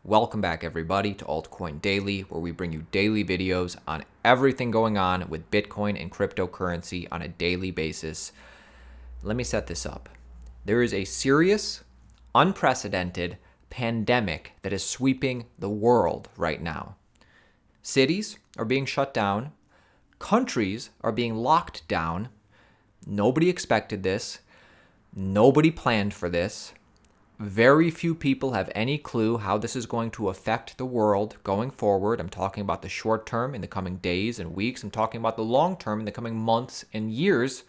Welcome back, everybody, to Altcoin Daily, where we bring you daily videos on everything going on with Bitcoin and cryptocurrency on a daily basis. Let me set this up. There is a serious, unprecedented pandemic that is sweeping the world right now. Cities are being shut down. Countries are being locked down. Nobody expected this. Nobody planned for this. Very few people have any clue how this is going to affect the world going forward. I'm talking about the short term in the coming days and weeks. I'm talking about the long term in the coming months and years.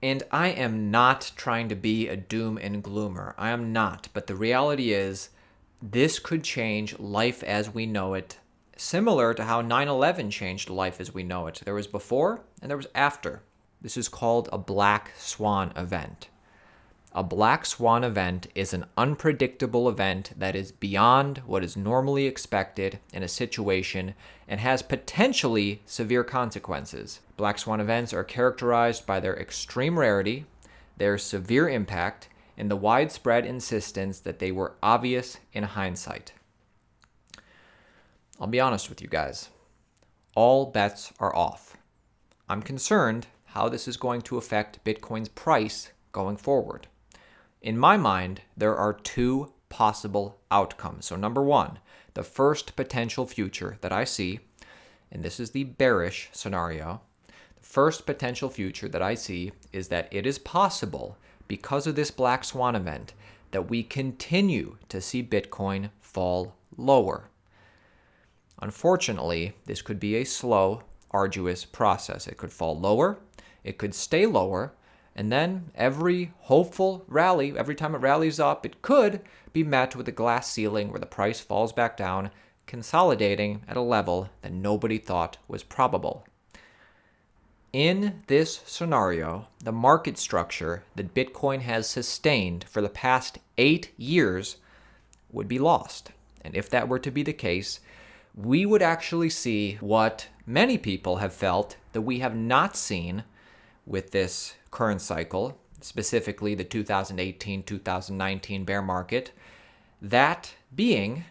And I am not trying to be a doom and gloomer. I am not. But the reality is, this could change life as we know it, similar to how 9/11 changed life as we know it. There was before and there was after. This is called a black swan event. A black swan event is an unpredictable event that is beyond what is normally expected in a situation and has potentially severe consequences. Black swan events are characterized by their extreme rarity, their severe impact, and the widespread insistence that they were obvious in hindsight. I'll be honest with you guys. All bets are off. I'm concerned how this is going to affect Bitcoin's price going forward. In my mind, there are two possible outcomes. So number one, the first potential future that I see, and this is the bearish scenario, the first potential future that I see is that it is possible, because of this black swan event, that we continue to see Bitcoin fall lower. Unfortunately, this could be a slow, arduous process. It could fall lower, it could stay lower, and then every hopeful rally, every time it rallies up, it could be met with a glass ceiling where the price falls back down, consolidating at a level that nobody thought was probable. In this scenario, the market structure that Bitcoin has sustained for the past 8 years would be lost. And if that were to be the case, we would actually see what many people have felt that we have not seen with this current cycle, specifically the 2018-2019 bear market, that being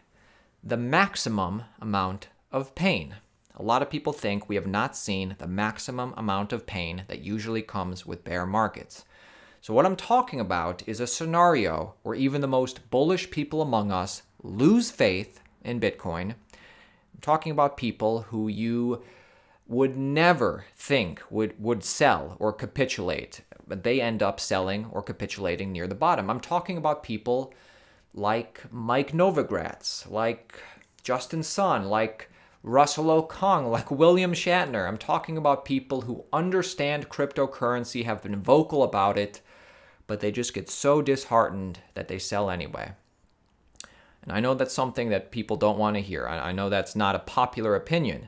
the maximum amount of pain. A lot of people think we have not seen the maximum amount of pain that usually comes with bear markets. So what I'm talking about is a scenario where even the most bullish people among us lose faith in Bitcoin. I'm talking about people who you would never think would sell or capitulate, but they end up selling or capitulating near the bottom. I'm talking about people like Mike Novogratz, like Justin Sun, like Russell Okung, like William Shatner. I'm talking about people who understand cryptocurrency, have been vocal about it, but they just get so disheartened that they sell anyway. And I know that's something that people don't want to hear. I know that's not a popular opinion.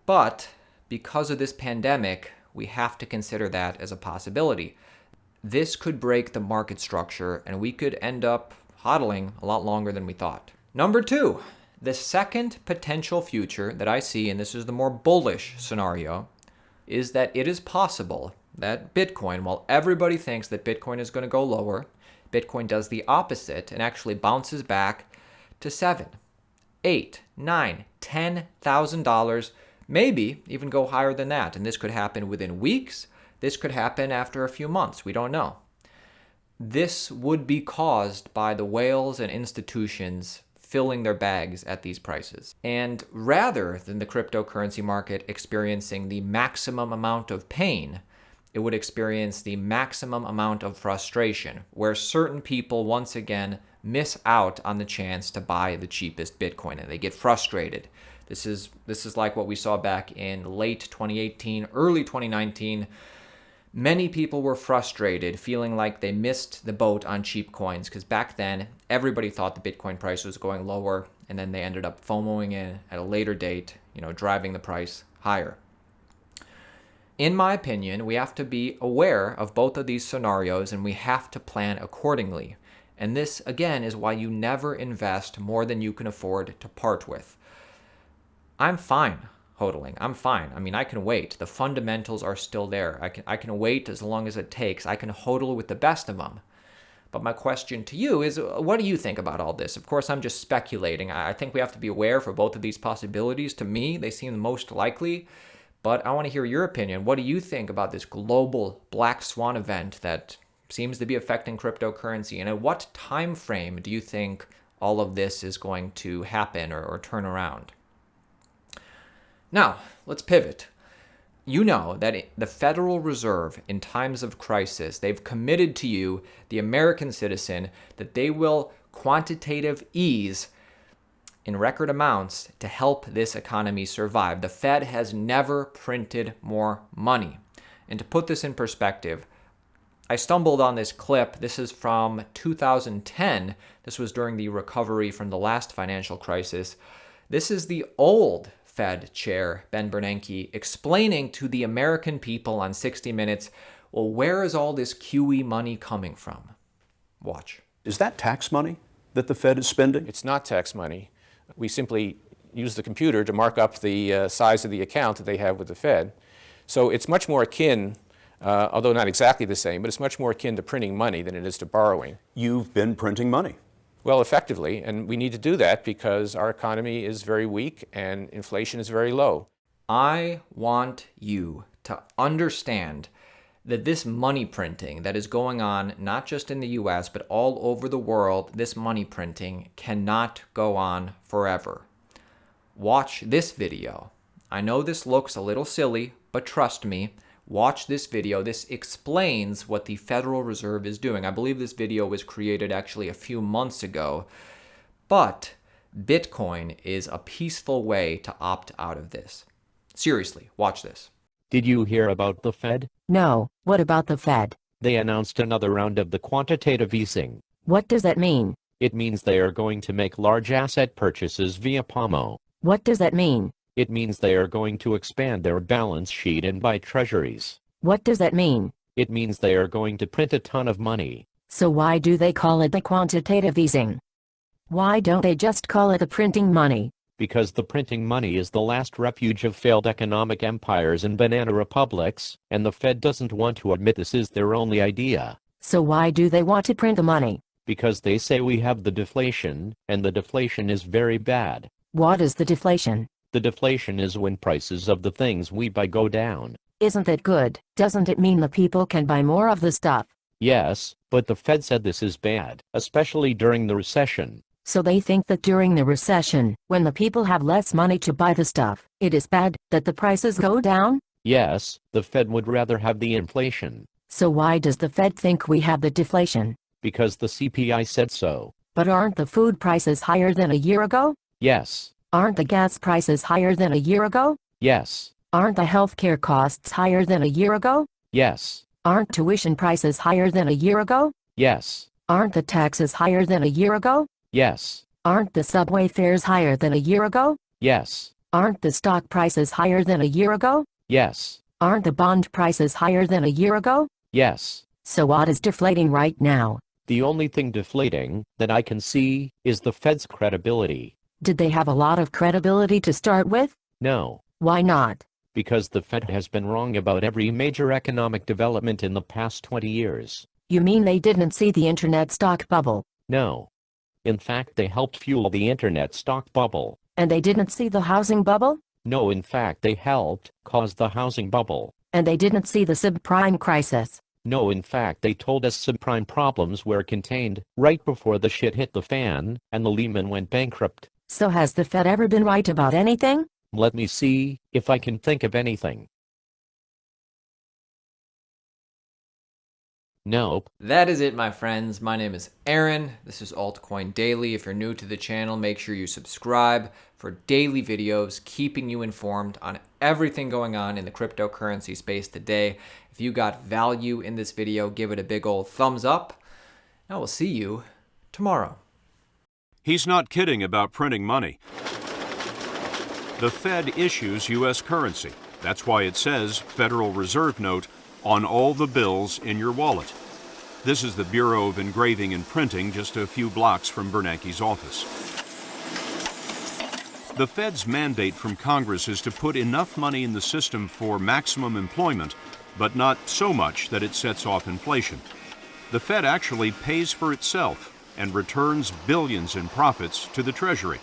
But because of this pandemic, we have to consider that as a possibility. This could break the market structure, and we could end up hodling a lot longer than we thought. Number two, the second potential future that I see, and this is the more bullish scenario, is that it is possible that Bitcoin, while everybody thinks that Bitcoin is going to go lower, Bitcoin does the opposite and actually bounces back to $7,000, $8,000, $9,000, $10,000, maybe even go higher than that. And this could happen within weeks. This could happen after a few months. We don't know. This would be caused by the whales and institutions filling their bags at these prices. And rather than the cryptocurrency market experiencing the maximum amount of pain, it would experience the maximum amount of frustration, where certain people once again miss out on the chance to buy the cheapest Bitcoin and they get frustrated. This is like what we saw back in late 2018, early 2019. Many people were frustrated, feeling like they missed the boat on cheap coins, because back then everybody thought the Bitcoin price was going lower, and then they ended up FOMOing in at a later date, driving the price higher. In my opinion, we have to be aware of both of these scenarios, and we have to plan accordingly. And this, again, is why you never invest more than you can afford to part with. I'm fine hodling. I'm fine. I mean, I can wait. The fundamentals are still there. I can wait as long as it takes. I can hodl with the best of them. But my question to you is, what do you think about all this? Of course, I'm just speculating. I think we have to be aware for both of these possibilities. To me, they seem the most likely. But I want to hear your opinion. What do you think about this global black swan event that seems to be affecting cryptocurrency? And at what time frame do you think all of this is going to happen or turn around? Now, let's pivot. You know that the Federal Reserve, in times of crisis, they've committed to you, the American citizen, that they will quantitative ease in record amounts to help this economy survive. The Fed has never printed more money. And to put this in perspective, I stumbled on this clip. This is from 2010. This was during the recovery from the last financial crisis. This is the old Fed chair, Ben Bernanke, explaining to the American people on 60 Minutes, well, where is all this QE money coming from? Watch. Is that tax money that the Fed is spending? It's not tax money. We simply use the computer to mark up the size of the account that they have with the Fed. So it's much more akin, although not exactly the same, but it's much more akin to printing money than it is to borrowing. You've been printing money. Well, effectively, and we need to do that because our economy is very weak and inflation is very low. I want you to understand that this money printing that is going on, not just in the US, but all over the world, this money printing cannot go on forever. Watch this video. I know this looks a little silly, but trust me, watch this video. This explains what the Federal Reserve is doing. I believe this video was created actually a few months ago, but Bitcoin is a peaceful way to opt out of this. Seriously, watch this. Did you hear about the Fed? No, what about the Fed? They announced another round of the quantitative easing. What does that mean? It means they are going to make large asset purchases via PAMO. What does that mean? It means they are going to expand their balance sheet and buy treasuries. What does that mean? It means they are going to print a ton of money. So why do they call it the quantitative easing? Why don't they just call it the printing money? Because the printing money is the last refuge of failed economic empires and banana republics, and the Fed doesn't want to admit this is their only idea. So why do they want to print the money? Because they say we have the deflation, and the deflation is very bad. What is the deflation? The deflation is when prices of the things we buy go down. Isn't that good? Doesn't it mean the people can buy more of the stuff? Yes, but the Fed said this is bad, especially during the recession. So they think that during the recession, when the people have less money to buy the stuff, it is bad that the prices go down? Yes, the Fed would rather have the inflation. So why does the Fed think we have the deflation? Because the CPI said so. But aren't the food prices higher than a year ago? Yes. Aren't the gas prices higher than a year ago? Yes. Aren't the healthcare costs higher than a year ago? Yes. Aren't tuition prices higher than a year ago? Yes. Aren't the taxes higher than a year ago? Yes. Aren't the subway fares higher than a year ago? Yes. Aren't the stock prices higher than a year ago? Yes. Aren't the bond prices higher than a year ago? Yes. So what is deflating right now? The only thing deflating that I can see is the Fed's credibility. Did they have a lot of credibility to start with? No. Why not? Because the Fed has been wrong about every major economic development in the past 20 years. You mean they didn't see the internet stock bubble? No. In fact, they helped fuel the internet stock bubble. And they didn't see the housing bubble? No, in fact, they helped cause the housing bubble. And they didn't see the subprime crisis? No, in fact, they told us subprime problems were contained right before the shit hit the fan and the Lehman went bankrupt. So has the Fed ever been right about anything? Let me see if I can think of anything. Nope. That is it, my friends. My name is Aaron. This is Altcoin Daily. If you're new to the channel, make sure you subscribe for daily videos, keeping you informed on everything going on in the cryptocurrency space today. If you got value in this video, give it a big old thumbs up. I will see you tomorrow. He's not kidding about printing money. The Fed issues U.S. currency. That's why it says Federal Reserve Note on all the bills in your wallet. This is the Bureau of Engraving and Printing, just a few blocks from Bernanke's office. The Fed's mandate from Congress is to put enough money in the system for maximum employment, but not so much that it sets off inflation. the Fed actually pays for itself and returns billions in profits to the Treasury.